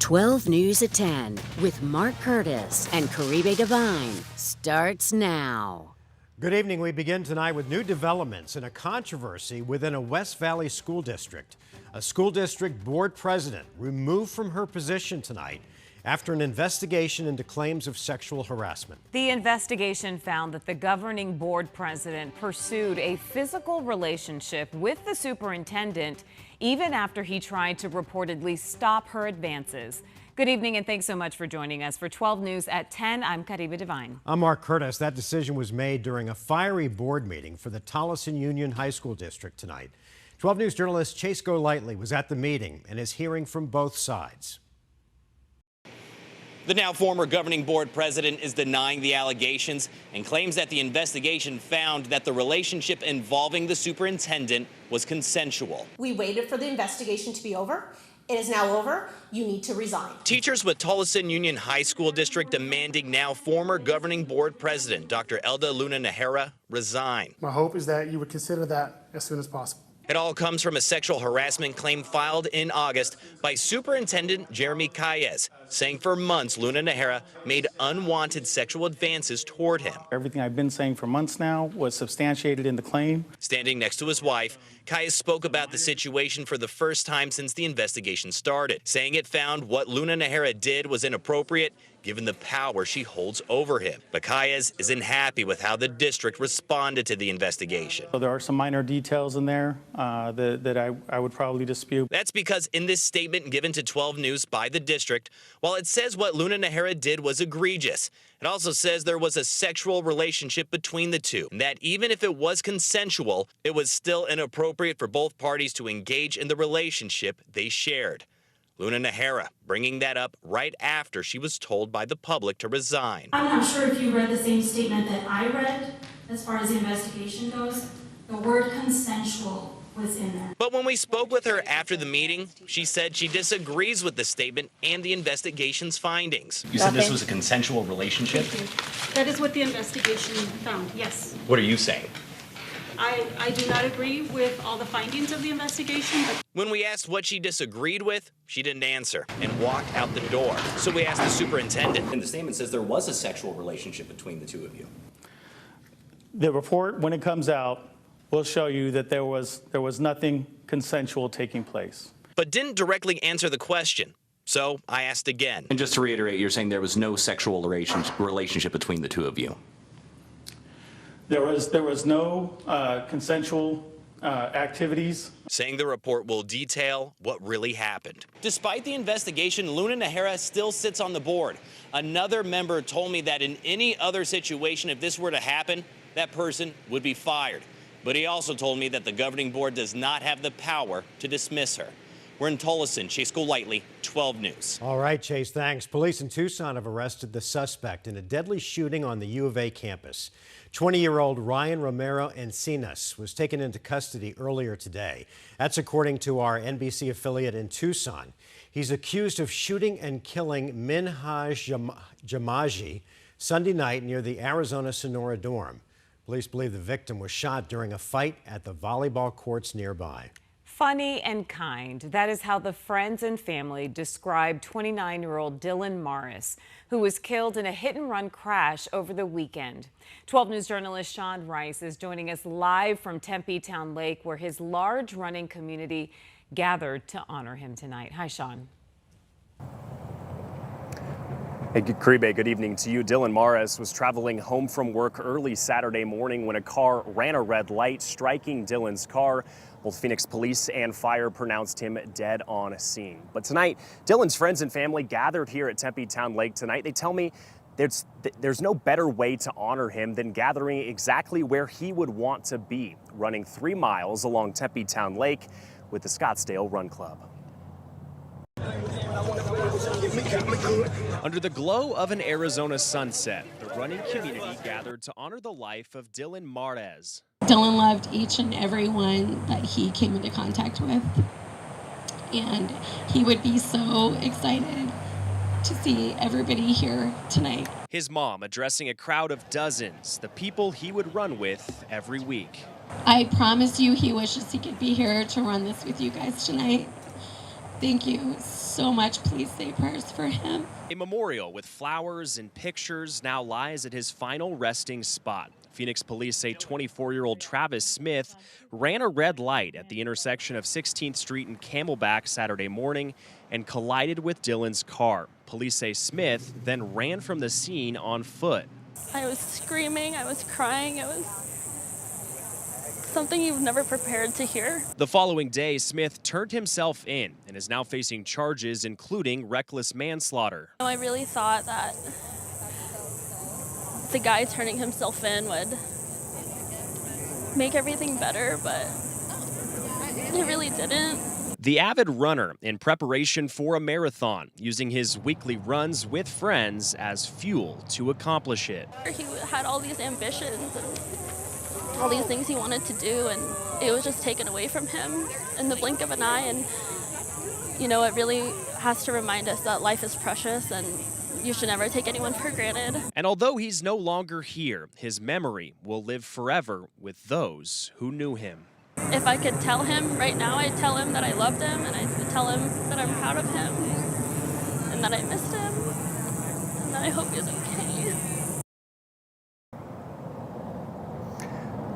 12 News at 10 with Mark Curtis and Caribe Divine starts now. Good evening. We begin tonight with new developments in a controversy within a West Valley school district. A school district board president removed from her position tonight after an investigation into claims of sexual harassment. The investigation found that the governing board president pursued a physical relationship with the superintendent even after he tried to reportedly stop her advances. Good evening and thanks so much for joining us. For 12 News at 10, I'm Caribe Divine. I'm Mark Curtis. That decision was made during a fiery board meeting for the Tolleson Union High School District tonight. 12 News journalist Chase Golightly was at the meeting and is hearing from both sides. The now former governing board president is denying the allegations and claims that the investigation found that the relationship involving the superintendent was consensual. We waited for the investigation to be over. It is now over. You need to resign. Teachers with Tolleson Union High School District demanding now former governing board president Dr. Elda Luna Najera resign. My hope is that you would consider that as soon as possible. It all comes from a sexual harassment claim filed in August by Superintendent Jeremy Calles, saying for months Luna Najera made unwanted sexual advances toward him. Everything I've been saying for months now was substantiated in the claim. Standing next to his wife, Calles spoke about the situation for the first time since the investigation started, saying it found what Luna Najera did was inappropriate given the power she holds over him. But Calles isn't happy with how the district responded to the investigation. So there are some minor details in there that I would probably dispute. That's because in this statement given to 12 News by the district, while it says what Luna Najera did was egregious, it also says there was a sexual relationship between the two, and that even if it was consensual, it was still inappropriate for both parties to engage in the relationship they shared. Luna Najera bringing that up right after she was told by the public to resign. I'm not sure if you read the same statement that I read as far as the investigation goes. The word consensual was in there. But when we spoke with her after the meeting, she said she disagrees with the statement and the investigation's findings. You said this was a consensual relationship? Thank you. That is what the investigation found, yes. What are you saying? I do not agree with all the findings of the investigation. But when we asked what she disagreed with, she didn't answer and walked out the door. So we asked the superintendent. And the statement says there was a sexual relationship between the two of you. The report, when it comes out, will show you that there was nothing consensual taking place. But didn't directly answer the question. So I asked again. And just to reiterate, you're saying there was no sexual relationship between the two of you? There was no consensual activities. Saying the report will detail what really happened. Despite the investigation, Luna Najera still sits on the board. Another member told me that in any other situation, if this were to happen, that person would be fired. But he also told me that the governing board does not have the power to dismiss her. We're in Tolleson. Chase Golightly, 12 News. All right, Chase, thanks. Police in Tucson have arrested the suspect in a deadly shooting on the U of A campus. 20-year-old Ryan Romero Encinas was taken into custody earlier today. That's according to our NBC affiliate in Tucson. He's accused of shooting and killing Minhaj Jamaji Sunday night near the Arizona Sonora dorm. Police believe the victim was shot during a fight at the volleyball courts nearby. Funny and kind. That is how the friends and family described 29-year-old Dylan Morris, who was killed in a hit-and-run crash over the weekend. 12 News journalist Sean Rice is joining us live from Tempe Town Lake, where his large running community gathered to honor him tonight. Hi, Sean. Hey, Caribe, good evening to you. Dylan Morris was traveling home from work early Saturday morning when a car ran a red light, striking Dylan's car. Both Phoenix police and fire pronounced him dead on scene. But tonight, Dylan's friends and family gathered here at Tempe Town Lake tonight. They tell me there's no better way to honor him than gathering exactly where he would want to be, running 3 miles along Tempe Town Lake with the Scottsdale Run Club. Under the glow of an Arizona sunset, the running community gathered to honor the life of Dylan Morris. Dylan loved each and every one that he came into contact with, and he would be so excited to see everybody here tonight. His mom addressing a crowd of dozens, the people he would run with every week. I promise you he wishes he could be here to run this with you guys tonight. Thank you so much. Please say prayers for him. A memorial with flowers and pictures now lies at his final resting spot. Phoenix police say 24-year-old Travis Smith ran a red light at the intersection of 16th Street and Camelback Saturday morning and collided with Dylan's car. Police say Smith then ran from the scene on foot. I was screaming, I was crying, it was something you've never prepared to hear. The following day, Smith turned himself in and is now facing charges including reckless manslaughter. I really thought that the guy turning himself in would make everything better, but it really didn't. The avid runner in preparation for a marathon, using his weekly runs with friends as fuel to accomplish it. He had all these ambitions and all these things he wanted to do, and it was just taken away from him in the blink of an eye. And, you know, it really has to remind us that life is precious and you should never take anyone for granted. And although he's no longer here, his memory will live forever with those who knew him. If I could tell him right now, I'd tell him that I loved him, and I would tell him that I'm proud of him and that I missed him and that I hope he's okay.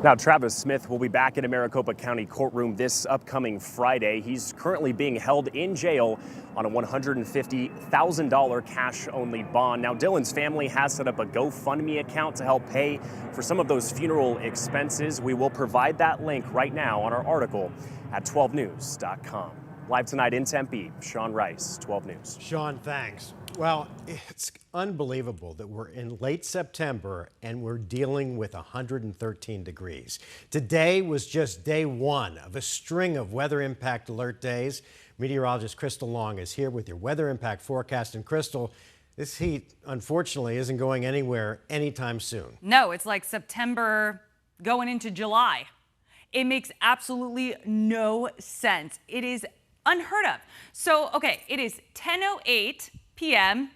Now, Travis Smith will be back in a Maricopa County courtroom this upcoming Friday. He's currently being held in jail on a $150,000 cash-only bond. Now, Dylan's family has set up a GoFundMe account to help pay for some of those funeral expenses. We will provide that link right now on our article at 12news.com. Live tonight in Tempe, Sean Rice, 12 News. Sean, thanks. Well, it's unbelievable that we're in late September and we're dealing with 113 degrees. Today was just day one of a string of weather impact alert days. Meteorologist Crystal Long is here with your weather impact forecast. And Crystal, this heat, unfortunately, isn't going anywhere anytime soon. No, it's like September going into July. It makes absolutely no sense. It is unheard of. So, okay, it is 10:08 p.m.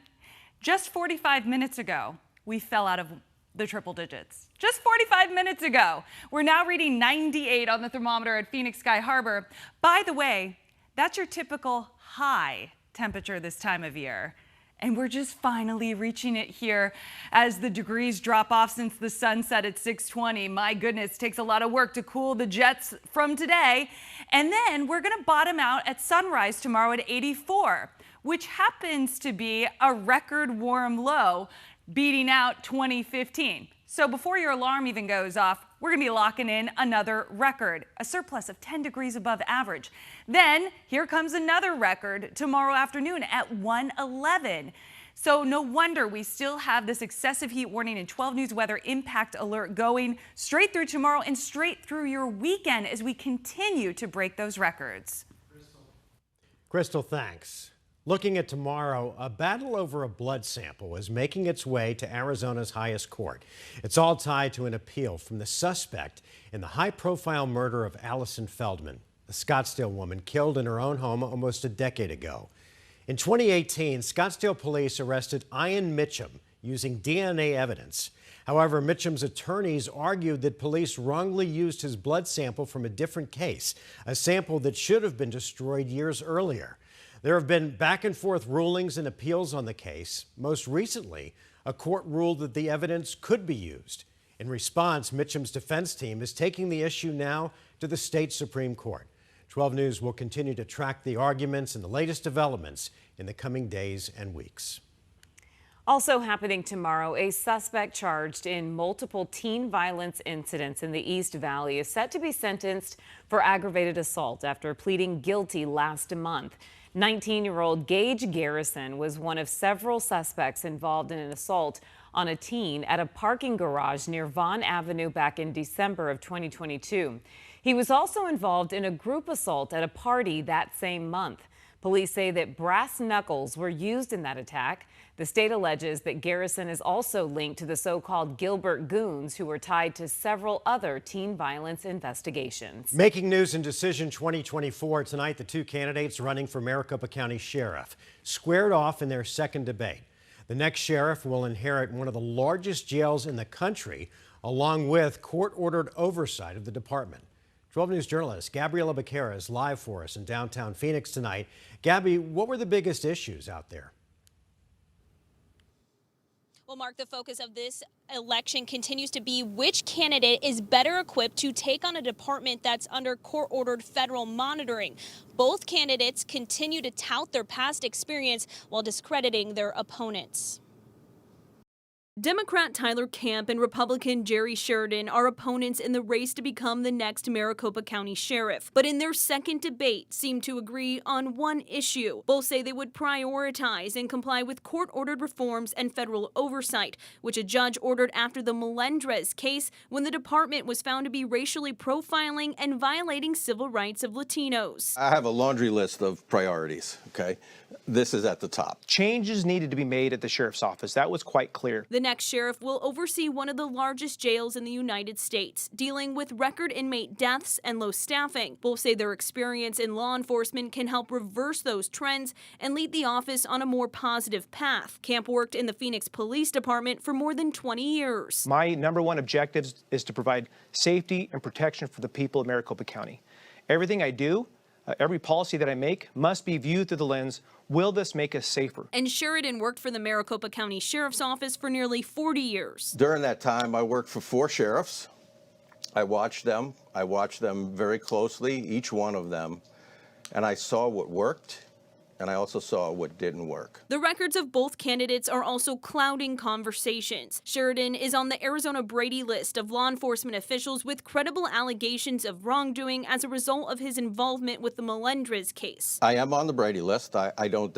Just 45 minutes ago, we fell out of the triple digits. Just 45 minutes ago. We're now reading 98 on the thermometer at Phoenix Sky Harbor. By the way, that's your typical high temperature this time of year. And we're just finally reaching it here as the degrees drop off since the sun set at 6:20. My goodness, takes a lot of work to cool the jets from today. And then we're going to bottom out at sunrise tomorrow at 84, which happens to be a record warm low, beating out 2015. So before your alarm even goes off, we're going to be locking in another record, a surplus of 10 degrees above average. Then here comes another record tomorrow afternoon at 111. So no wonder we still have this excessive heat warning and 12 News weather impact alert going straight through tomorrow and straight through your weekend as we continue to break those records. Crystal, thanks. Looking at tomorrow, a battle over a blood sample is making its way to Arizona's highest court. It's all tied to an appeal from the suspect in the high-profile murder of Allison Feldman, a Scottsdale woman killed in her own home almost a decade ago. In 2018, Scottsdale police arrested Ian Mitchum using DNA evidence. However, Mitchum's attorneys argued that police wrongly used his blood sample from a different case, a sample that should have been destroyed years earlier. There have been back and forth rulings and appeals on the case. Most recently, a court ruled that the evidence could be used. In response, Mitchum's defense team is taking the issue now to the state Supreme Court. 12 News will continue to track the arguments and the latest developments in the coming days and weeks. Also happening tomorrow, a suspect charged in multiple teen violence incidents in the East Valley is set to be sentenced for aggravated assault after pleading guilty last month. 19-year-old Gage Garrison was one of several suspects involved in an assault on a teen at a parking garage near Vaughn Avenue back in December of 2022. He was also involved in a group assault at a party that same month. Police say that brass knuckles were used in that attack. The state alleges that Garrison is also linked to the so-called Gilbert Goons, who were tied to several other teen violence investigations. Making news in Decision 2024 tonight, the two candidates running for Maricopa County Sheriff squared off in their second debate. The next sheriff will inherit one of the largest jails in the country, along with court-ordered oversight of the department. 12 News journalist Gabriela Becerra is live for us in downtown Phoenix tonight. Gabby, what were the biggest issues out there? Well, Mark, the focus of this election continues to be which candidate is better equipped to take on a department that's under court-ordered federal monitoring. Both candidates continue to tout their past experience while discrediting their opponents. Democrat Tyler Camp and Republican Jerry Sheridan are opponents in the race to become the next Maricopa County Sheriff. But in their second debate, seem to agree on one issue. Both say they would prioritize and comply with court-ordered reforms and federal oversight, which a judge ordered after the Melendrez case when the department was found to be racially profiling and violating civil rights of Latinos. I have a laundry list of priorities, okay? This is at the top. Changes needed to be made at the sheriff's office. That was quite clear. The next sheriff will oversee one of the largest jails in the United States, dealing with record inmate deaths and low staffing. Both say their experience in law enforcement can help reverse those trends and lead the office on a more positive path. Camp worked in the Phoenix Police Department for more than 20 years. My number one objective is to provide safety and protection for the people of Maricopa County. Everything I do, every policy that I make must be viewed through the lens, will this make us safer? And Sheridan worked for the Maricopa County Sheriff's Office for nearly 40 years. During that time, I worked for 4 sheriffs. I watched them very closely, each one of them, and I saw what worked, and I also saw what didn't work. The records of both candidates are also clouding conversations. Sheridan is on the Arizona Brady list of law enforcement officials with credible allegations of wrongdoing as a result of his involvement with the Melendrez case. I am on the Brady list. I don't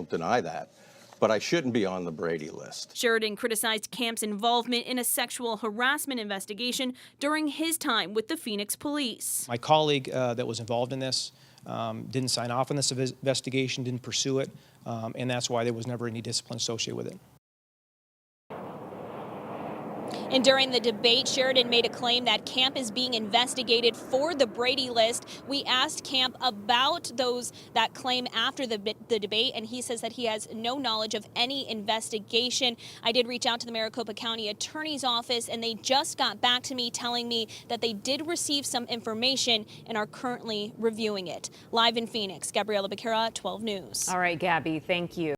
deny that, but I shouldn't be on the Brady list. Sheridan criticized Camp's involvement in a sexual harassment investigation during his time with the Phoenix Police. My colleague that was involved in this didn't sign off on this investigation, didn't pursue it, and that's why there was never any discipline associated with it. And during the debate, Sheridan made a claim that Camp is being investigated for the Brady list. We asked Camp about that claim after the debate, and he says that he has no knowledge of any investigation. I did reach out to the Maricopa County Attorney's Office, and they just got back to me telling me that they did receive some information and are currently reviewing it. Live in Phoenix, Gabriela Becerra, 12 News. All right, Gabby, thank you.